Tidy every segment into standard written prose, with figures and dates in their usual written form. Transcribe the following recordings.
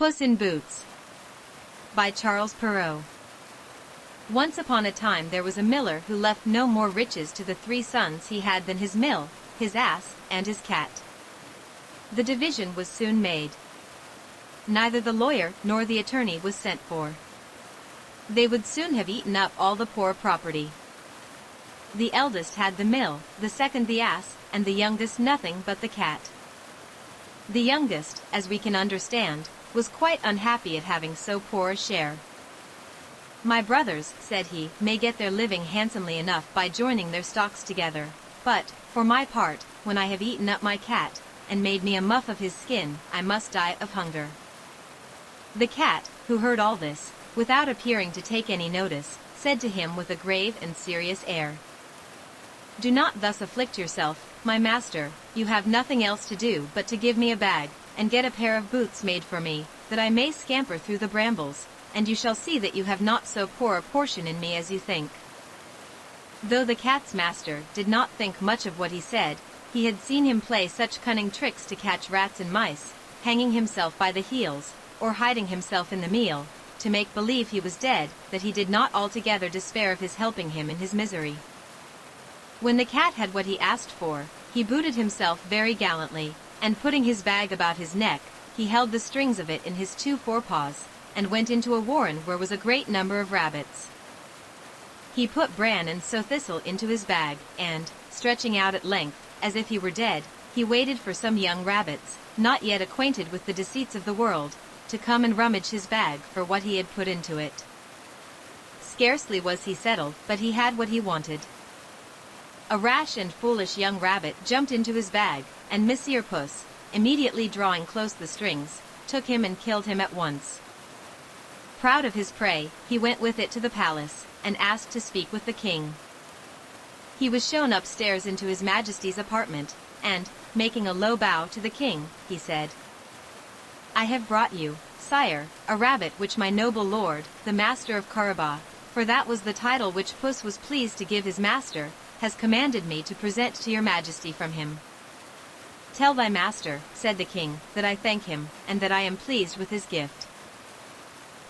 Puss in Boots by Charles Perrault. Once upon a time there was a miller who left no more riches to the 3 sons he had than his mill, his ass, and his cat. The division was soon made. Neither the lawyer nor the attorney was sent for. They would soon have eaten up all the poor property. The eldest had the mill, the second the ass, and the youngest nothing but the cat. The youngest, as we can understand, was quite unhappy at having so poor a share. "My brothers," said he, "may get their living handsomely enough by joining their stocks together, but, for my part, when I have eaten up my cat, and made me a muff of his skin, I must die of hunger." The cat, who heard all this, without appearing to take any notice, said to him with a grave and serious air, "Do not thus afflict yourself, my master. You have nothing else to do but to give me a bag, and get a pair of boots made for me, that I may scamper through the brambles, and you shall see that you have not so poor a portion in me as you think." Though the cat's master did not think much of what he said, he had seen him play such cunning tricks to catch rats and mice, hanging himself by the heels, or hiding himself in the meal, to make believe he was dead, that he did not altogether despair of his helping him in his misery. When the cat had what he asked for, he booted himself very gallantly, and putting his bag about his neck, he held the strings of it in his 2 forepaws, and went into a warren where was a great number of rabbits. He put bran and sow thistle into his bag, and, stretching out at length, as if he were dead, he waited for some young rabbits, not yet acquainted with the deceits of the world, to come and rummage his bag for what he had put into it. Scarcely was he settled, but he had what he wanted. A rash and foolish young rabbit jumped into his bag, and Monsieur Puss, immediately drawing close the strings, took him and killed him at once. Proud of his prey, he went with it to the palace, and asked to speak with the king. He was shown upstairs into His Majesty's apartment, and, making a low bow to the king, he said, "I have brought you, sire, a rabbit which my noble lord, the master of Carabas, for that was the title which Puss was pleased to give his master, has commanded me to present to your majesty from him." "Tell thy master," said the king, "that I thank him, and that I am pleased with his gift."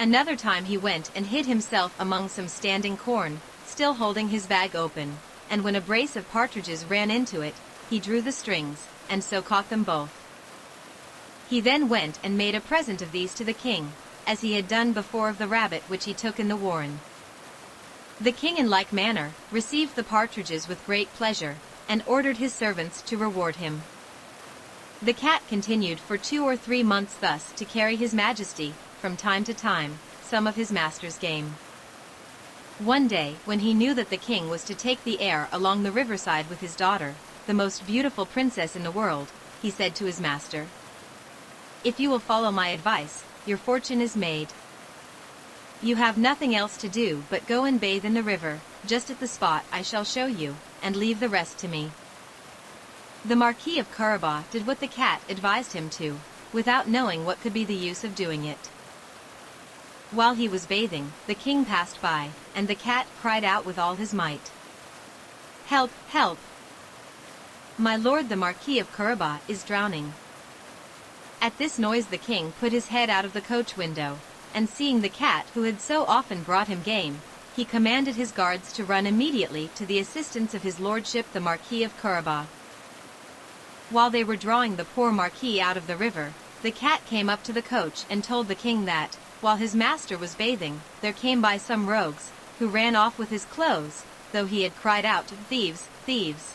Another time he went and hid himself among some standing corn, still holding his bag open, and when a brace of partridges ran into it, he drew the strings, and so caught them both. He then went and made a present of these to the king, as he had done before of the rabbit which he took in the warren. The king in like manner received the partridges with great pleasure, and ordered his servants to reward him. The cat continued for 2 or 3 months thus to carry his majesty, from time to time, some of his master's game. One day, when he knew that the king was to take the air along the riverside with his daughter, the most beautiful princess in the world, he said to his master, "If you will follow my advice, your fortune is made. You have nothing else to do but go and bathe in the river, just at the spot I shall show you, and leave the rest to me." The Marquis of Carabas did what the cat advised him to, without knowing what could be the use of doing it. While he was bathing, the king passed by, and the cat cried out with all his might, "Help, help! My lord the Marquis of Carabas is drowning." At this noise the king put his head out of the coach window, and seeing the cat who had so often brought him game, he commanded his guards to run immediately to the assistance of his lordship the Marquis of Carabas. While they were drawing the poor Marquis out of the river, the cat came up to the coach and told the king that, while his master was bathing, there came by some rogues, who ran off with his clothes, though he had cried out, "Thieves, thieves!"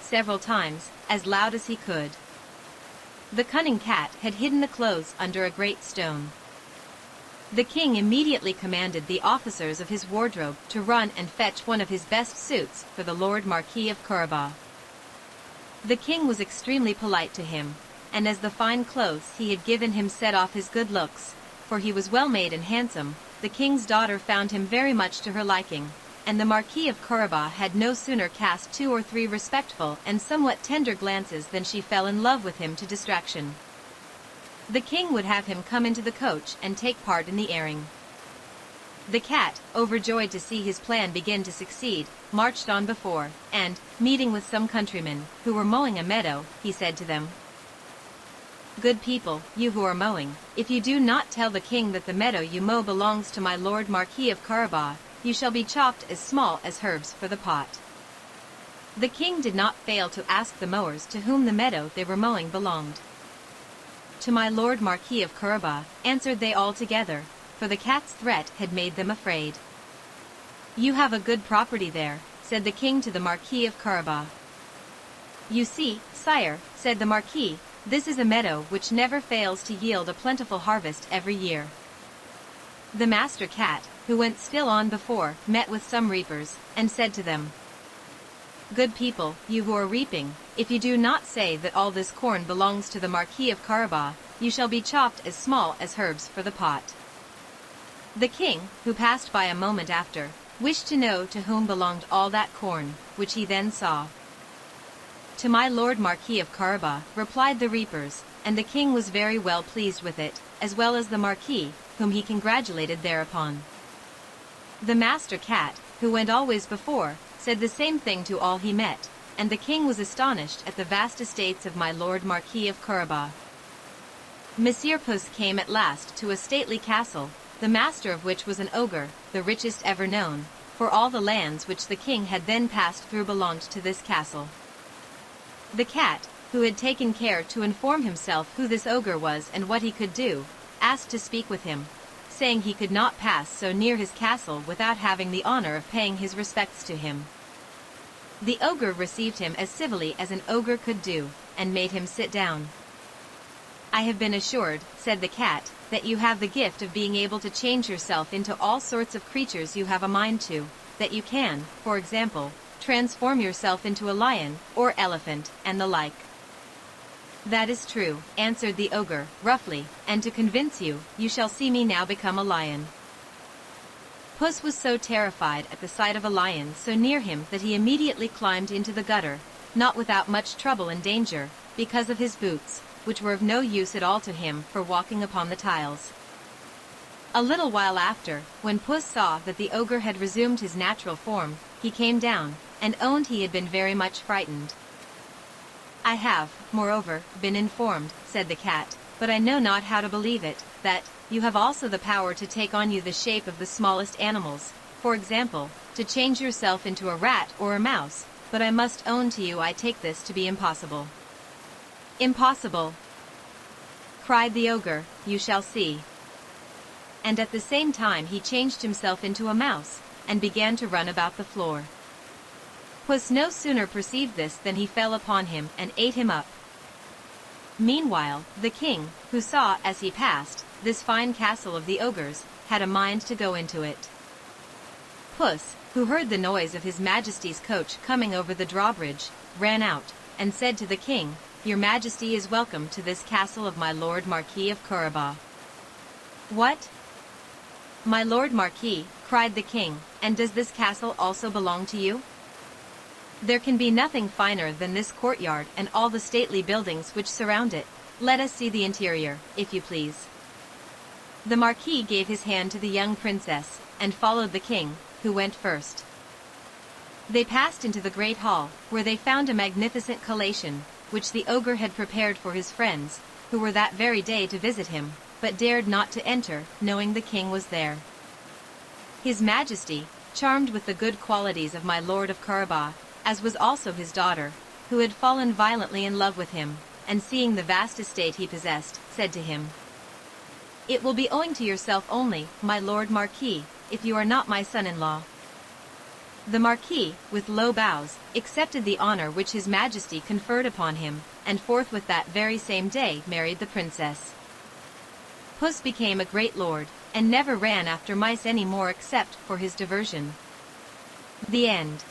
several times, as loud as he could. The cunning cat had hidden the clothes under a great stone. The king immediately commanded the officers of his wardrobe to run and fetch one of his best suits for the Lord Marquis of Carabas. The king was extremely polite to him, and as the fine clothes he had given him set off his good looks, for he was well made and handsome, the king's daughter found him very much to her liking, and the Marquis of Carabas had no sooner cast 2 or 3 respectful and somewhat tender glances than she fell in love with him to distraction. The king would have him come into the coach and take part in the airing. The cat, overjoyed to see his plan begin to succeed, marched on before, and, meeting with some countrymen, who were mowing a meadow, he said to them, Good people, you who are mowing, if you do not tell the king that the meadow you mow belongs to my lord Marquis of Carabas, you shall be chopped as small as herbs for the pot." The king did not fail to ask the mowers to whom the meadow they were mowing belonged. "To my lord Marquis of Carabas," answered they all together, for the cat's threat had made them afraid. "You have a good property there," said the king to the Marquis of Carabas. "You see, sire," said the Marquis, "this is a meadow which never fails to yield a plentiful harvest every year." The master cat, who went still on before, met with some reapers, and said to them, "Good people, you who are reaping, if you do not say that all this corn belongs to the Marquis of Carabas, you shall be chopped as small as herbs for the pot." The king, who passed by a moment after, wished to know to whom belonged all that corn, which he then saw. "To my lord Marquis of Carabas," replied the reapers, and the king was very well pleased with it, as well as the Marquis, whom he congratulated thereupon. The master cat, who went always before, said the same thing to all he met, and the king was astonished at the vast estates of my lord Marquis of Carabas. Monsieur Puss came at last to a stately castle, the master of which was an ogre, the richest ever known, for all the lands which the king had then passed through belonged to this castle. The cat, who had taken care to inform himself who this ogre was and what he could do, asked to speak with him, saying he could not pass so near his castle without having the honor of paying his respects to him. The ogre received him as civilly as an ogre could do, and made him sit down. "I have been assured," said the cat, "that you have the gift of being able to change yourself into all sorts of creatures you have a mind to, that you can, for example, transform yourself into a lion, or elephant, and the like." "That is true," answered the ogre, roughly, "and to convince you, you shall see me now become a lion." Puss was so terrified at the sight of a lion so near him that he immediately climbed into the gutter, not without much trouble and danger, because of his boots, which were of no use at all to him for walking upon the tiles. A little while after, when Puss saw that the ogre had resumed his natural form, he came down, and owned he had been very much frightened. "I have, moreover, been informed," said the cat, "but I know not how to believe it, that you have also the power to take on you the shape of the smallest animals, for example, to change yourself into a rat or a mouse, but I must own to you I take this to be impossible." "Impossible!" cried the ogre, "you shall see." And at the same time he changed himself into a mouse, and began to run about the floor. Puss no sooner perceived this than he fell upon him and ate him up. Meanwhile, the king, who saw, as he passed, this fine castle of the ogres, had a mind to go into it. Puss, who heard the noise of his Majesty's coach coming over the drawbridge, ran out, and said to the king, "Your Majesty is welcome to this castle of my lord Marquis of Carabas." "What? My lord Marquis," cried the king, "and does this castle also belong to you? There can be nothing finer than this courtyard and all the stately buildings which surround it. Let us see the interior, if you please." The Marquis gave his hand to the young princess, and followed the king, who went first. They passed into the great hall, where they found a magnificent collation, which the ogre had prepared for his friends, who were that very day to visit him, but dared not to enter, knowing the king was there. His Majesty, charmed with the good qualities of my lord of Carabas, as was also his daughter, who had fallen violently in love with him, and seeing the vast estate he possessed, said to him, "It will be owing to yourself only, my lord Marquis, if you are not my son-in-law." The Marquis, with low bows, accepted the honor which his Majesty conferred upon him, and forthwith that very same day married the princess. Puss became a great lord, and never ran after mice any more except for his diversion. The end.